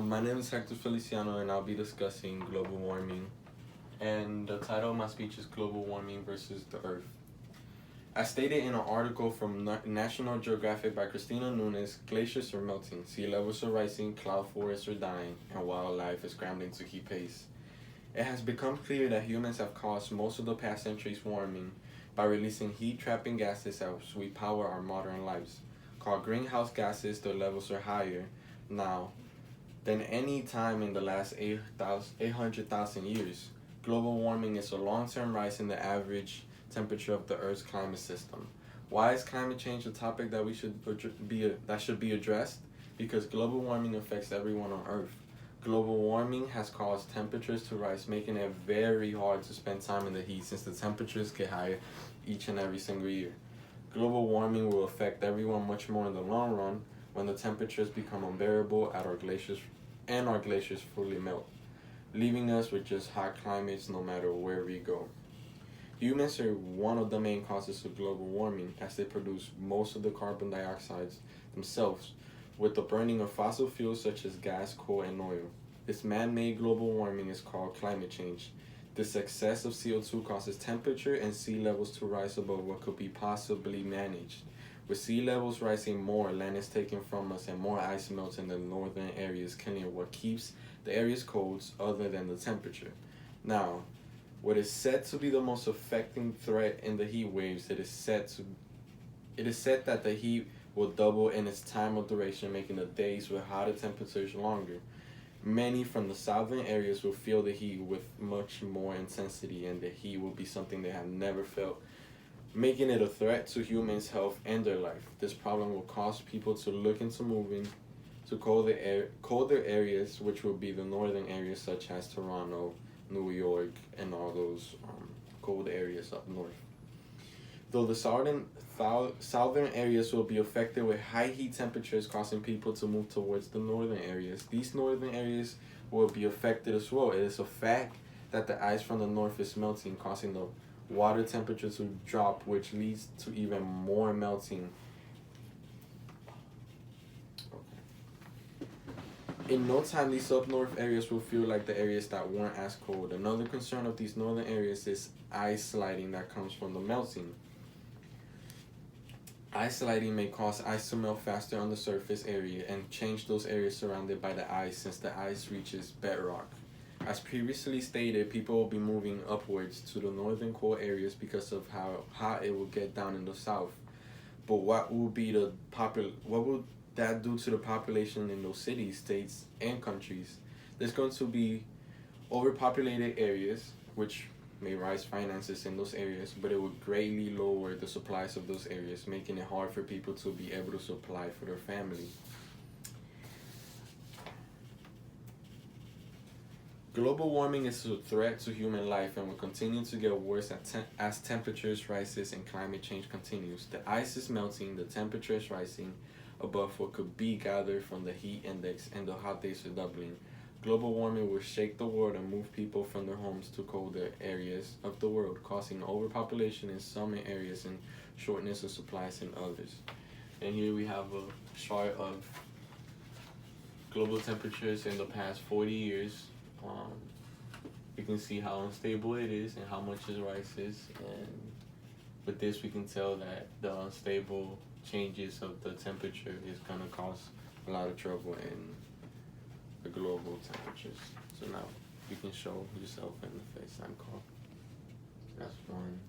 My name is Hector Feliciano, and I'll be discussing global warming. And the title of my speech is Global Warming versus the Earth. As stated in an article from National Geographic by Christina Nunes, glaciers are melting, sea levels are rising, cloud forests are dying, and wildlife is scrambling to keep pace. It has become clear that humans have caused most of the past century's warming by releasing heat-trapping gases as we power our modern lives. Called greenhouse gases, their levels are higher now than any time in the last 800,000 years. Global warming is a long-term rise in the average temperature of the Earth's climate system. Why is climate change a topic that should be addressed? Because global warming affects everyone on Earth. Global warming has caused temperatures to rise, making it very hard to spend time in the heat since the temperatures get higher each and every single year. Global warming will affect everyone much more in the long run when the temperatures become unbearable at our glaciers fully melt, leaving us with just hot climates no matter where we go. Humans are one of the main causes of global warming as they produce most of the carbon dioxide themselves with the burning of fossil fuels such as gas, coal, and oil. This man-made global warming is called climate change. This excess of CO2 causes temperature and sea levels to rise above what could be possibly managed. With sea levels rising more, land is taken from us and more ice melts in the northern areas, killing what keeps the areas cold other than the temperature. Now, what is said to be the most affecting threat in the heat waves, it is said that the heat will double in its time of duration, making the days with hotter temperatures longer. Many from the southern areas will feel the heat with much more intensity, and the heat will be something they have never felt, making it a threat to humans' health and their life. This problem will cause people to look into moving to colder areas, which will be the northern areas such as Toronto, New York, and all those cold areas up north. Though the southern areas will be affected with high heat temperatures causing people to move towards the northern areas, these northern areas will be affected as well. It is a fact that the ice from the north is melting, causing the water temperature to drop, which leads to even more melting. In no time, these up north areas will feel like the areas that weren't as cold. Another concern of these northern areas is ice sliding that comes from the melting. Ice sliding may cause ice to melt faster on the surface area and change those areas surrounded by the ice since the ice reaches bedrock. As previously stated, people will be moving upwards to the northern cold areas because of how hot it will get down in the south. But what will that do to the population in those cities, states, and countries? There's going to be overpopulated areas, which may rise finances in those areas, but it would greatly lower the supplies of those areas, making it hard for people to be able to supply for their family. Global warming is a threat to human life and will continue to get worse as temperatures rises and climate change continues. The ice is melting, the temperature is rising above what could be gathered from the heat index, and the hot days are doubling. Global warming will shake the world and move people from their homes to colder areas of the world, causing overpopulation in some areas and shortness of supplies in others. And here we have a chart of global temperatures in the past 40 years. You can see how unstable it is and how much it rises, and with this we can tell that the unstable changes of the temperature is going to cause a lot of trouble in the global temperatures. So now you can show yourself in the FaceTime call. That's one.